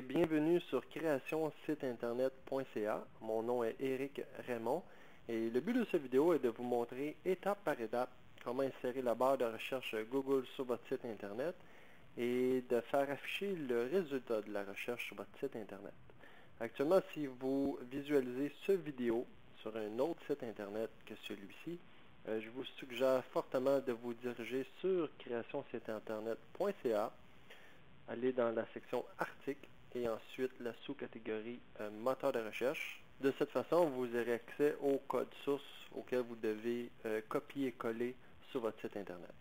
et bienvenue sur créationsiteinternet.ca. Mon nom est Éric Raymond et le but de cette vidéo est de vous montrer étape par étape comment insérer la barre de recherche Google sur votre site internet et de faire afficher le résultat de la recherche sur votre site internet. Actuellement, si vous visualisez cette vidéo sur un autre site internet que celui-ci, je vous suggère fortement de vous diriger sur créationsiteinternet.ca, aller dans la section articles et ensuite la sous-catégorie moteur de recherche. De cette façon, vous aurez accès au code source auquel vous devez copier et coller sur votre site internet.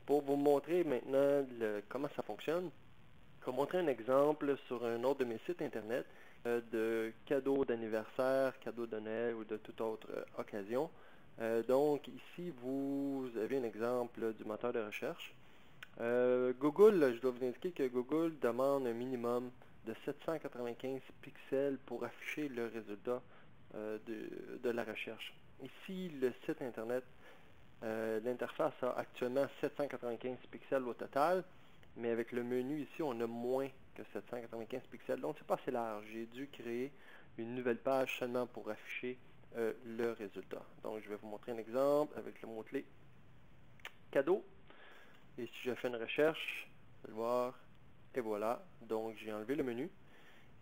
Pour vous montrer maintenant comment ça fonctionne, je vais vous montrer un exemple sur un autre de mes sites internet de cadeaux d'anniversaire, cadeaux de Noël ou de toute autre occasion. Donc ici, vous avez un exemple du moteur de recherche. Google, je dois vous indiquer que Google demande un minimum de 795 pixels pour afficher le résultat de la recherche. Ici, le site internet, l'interface a actuellement 795 pixels au total, mais avec le menu ici, on a moins que 795 pixels, donc c'est pas assez large. J'ai dû créer une nouvelle page seulement pour afficher le résultat. Donc je vais vous montrer un exemple avec le mot-clé cadeau. Et si je fais une recherche, je vais le voir, et voilà. Donc j'ai enlevé le menu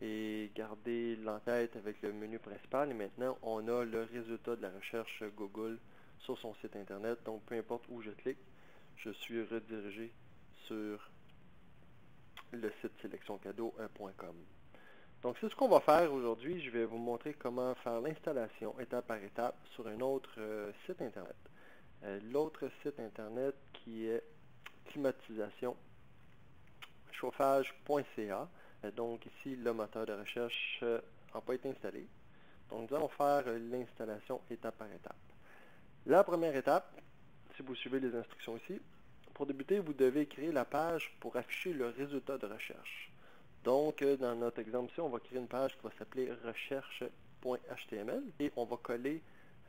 et gardé l'entête avec le menu principal. Et maintenant, on a le résultat de la recherche Google sur son site internet. Donc peu importe où je clique, je suis redirigé sur le site sélectioncadeau.com. Donc c'est ce qu'on va faire aujourd'hui. Je vais vous montrer comment faire l'installation étape par étape sur un autre site internet. L'autre site internet qui est climatisation chauffage.ca. Donc ici, le moteur de recherche n'a pas été installé. Donc nous allons faire l'installation étape par étape. La première étape, si vous suivez les instructions ici, pour débuter, vous devez créer la page pour afficher le résultat de recherche. Donc, dans notre exemple ici, on va créer une page qui va s'appeler recherche.html et on va coller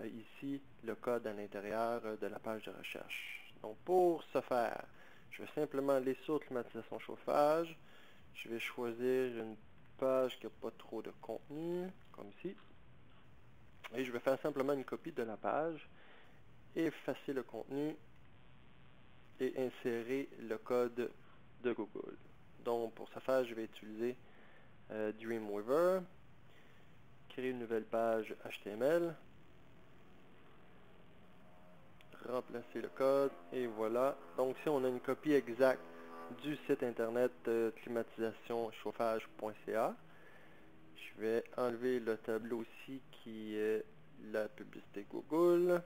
ici le code à l'intérieur de la page de recherche. Donc, pour ce faire, je vais simplement aller sur climatisation chauffage. Je vais choisir une page qui n'a pas trop de contenu, comme ici. Et je vais faire simplement une copie de la page, effacer le contenu et insérer le code de Google. Donc, pour ce faire, je vais utiliser Dreamweaver, créer une nouvelle page HTML, remplacer le code, et voilà. Donc, si on a une copie exacte du site internet climatisationchauffage.ca, je vais enlever le tableau ici qui est la publicité Google,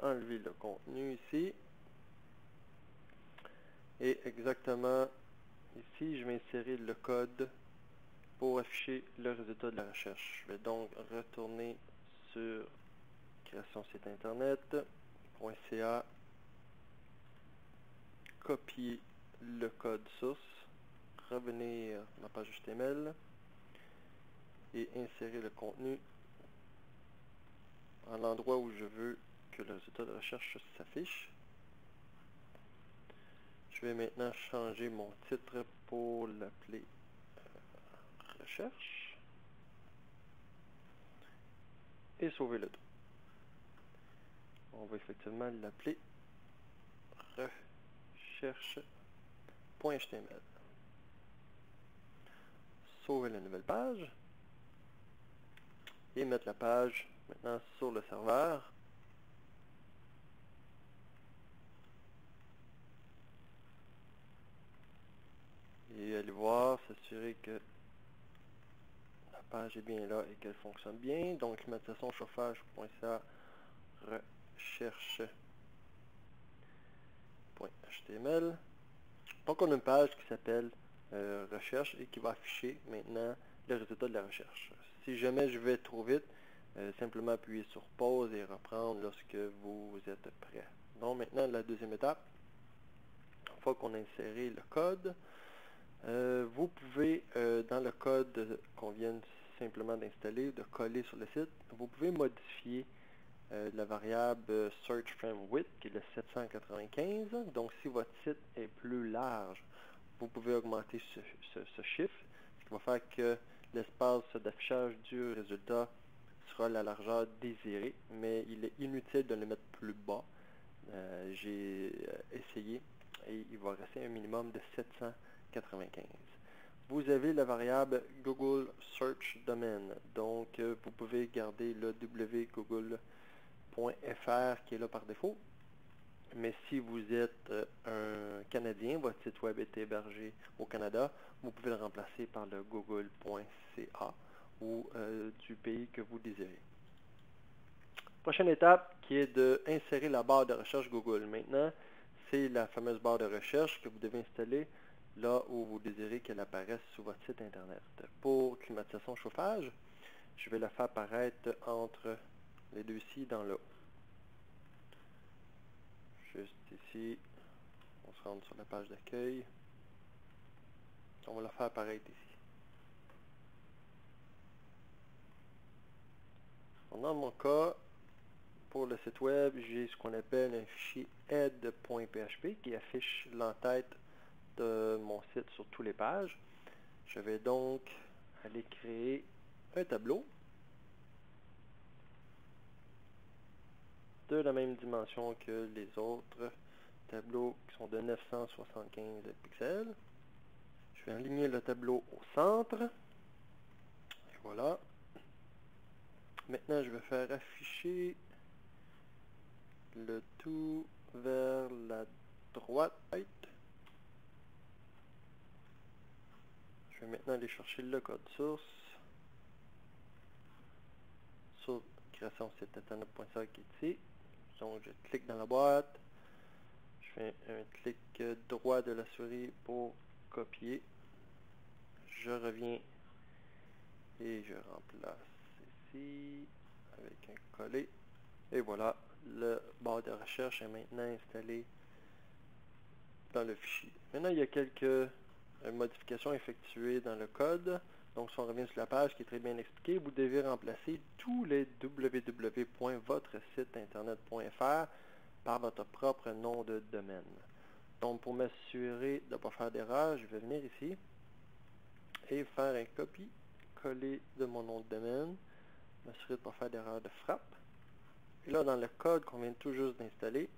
enlever le contenu ici, et exactement ici, je vais insérer le code pour afficher le résultat de la recherche. Je vais donc retourner sur création site internet.ca, copier le code source, revenir dans la page HTML et insérer le contenu en l'endroit où je veux que le résultat de recherche s'affiche. Je vais maintenant changer mon titre pour l'appeler recherche et sauver le tout. On va effectivement l'appeler recherche.html. Sauver la nouvelle page et mettre la page maintenant sur le serveur. Et aller voir, s'assurer que la page est bien là et qu'elle fonctionne bien. Donc climatisation chauffage.ca recherche.html. Donc on a une page qui s'appelle recherche et qui va afficher maintenant le résultat de la recherche. Si jamais je vais trop vite, simplement appuyer sur pause et reprendre lorsque vous êtes prêt. Donc maintenant la deuxième étape, une fois qu'on a inséré le code, vous pouvez, dans le code qu'on vient simplement d'installer, de coller sur le site, vous pouvez modifier la variable search frame width qui est le 795. Donc si votre site est plus large, vous pouvez augmenter ce chiffre, ce qui va faire que l'espace d'affichage du résultat sera la largeur désirée, mais il est inutile de le mettre plus bas. J'ai essayé et il va rester un minimum de 795. Vous avez la variable Google Search Domain, donc vous pouvez garder le www.google.fr qui est là par défaut. Mais si vous êtes un Canadien, votre site web est hébergé au Canada, vous pouvez le remplacer par le google.ca ou du pays que vous désirez. Prochaine étape qui est d'insérer la barre de recherche Google. Maintenant, c'est la fameuse barre de recherche que vous devez installer là où vous désirez qu'elle apparaisse sur votre site Internet. Pour climatisation chauffage, je vais la faire apparaître entre les deux-ci dans le haut. Juste ici, on se rend sur la page d'accueil. On va la faire apparaître ici. Dans mon cas, pour le site web, j'ai ce qu'on appelle un fichier head.php qui affiche l'entête de mon site sur toutes les pages. Je vais donc aller créer un tableau de la même dimension que les autres tableaux qui sont de 975 pixels. Je vais aligner le tableau au centre. Et voilà. Maintenant, je vais faire afficher le tout vers la droite. Je vais maintenant aller chercher le code source sur création site internet.ca qui est ici. Donc, je clique dans la boîte. Je fais un clic droit de la souris pour copier. Je reviens et je remplace ici avec un coller. Et voilà, le barre de recherche est maintenant installé dans le fichier. Maintenant, il y a quelques modifications effectuées dans le code. Donc, si on revient sur la page qui est très bien expliquée, vous devez remplacer tous les www.votresiteinternet.fr par votre propre nom de domaine. Donc, pour m'assurer de ne pas faire d'erreur, je vais venir ici et faire un copier-coller de mon nom de domaine, m'assurer de ne pas faire d'erreur de frappe. Et là, dans le code qu'on vient tout juste d'installer,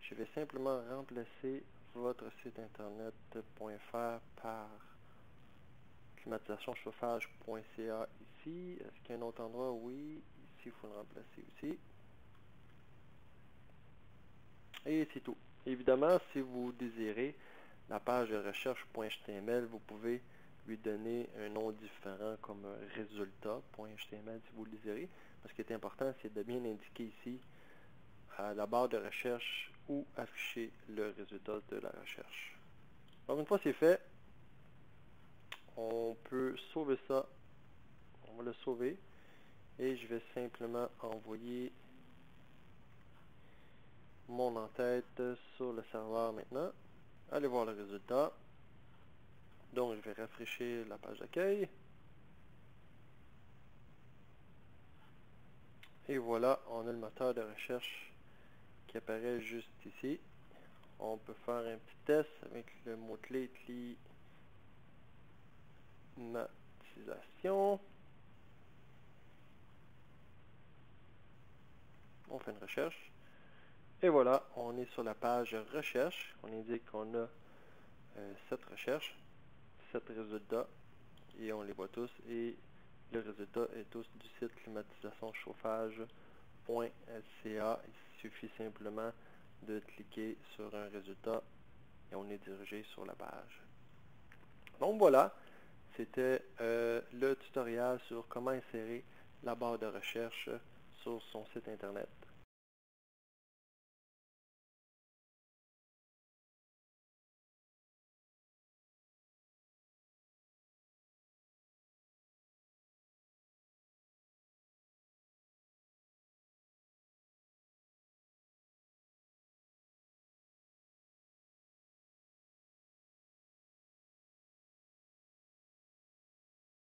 je vais simplement remplacer votre site internet.fr par climatisation-chauffage.ca ici. Est-ce qu'il y a un autre endroit? Oui. Ici, il faut le remplacer aussi. Et c'est tout. Évidemment, si vous désirez la page de recherche.html, vous pouvez lui donner un nom différent comme résultat.html si vous le désirez. Ce qui est important, c'est de bien indiquer ici à la barre de recherche où afficher le résultat de la recherche. Donc une fois c'est fait, on peut sauver ça. On va le sauver et je vais simplement envoyer mon en-tête sur le serveur maintenant. Allez voir le résultat. Donc je vais rafraîchir la page d'accueil. Et voilà, on a le moteur de recherche qui apparaît juste ici. On peut faire un petit test avec le mot-clé climatisation. On fait une recherche. Et voilà, on est sur la page recherche. On indique qu'on a 7 recherches, 7 résultats, et on les voit tous. Et le résultat est tous du site climatisation-chauffage.ca. Il suffit simplement de cliquer sur un résultat et on est dirigé sur la page. Donc voilà, c'était le tutoriel sur comment insérer la barre de recherche sur son site internet.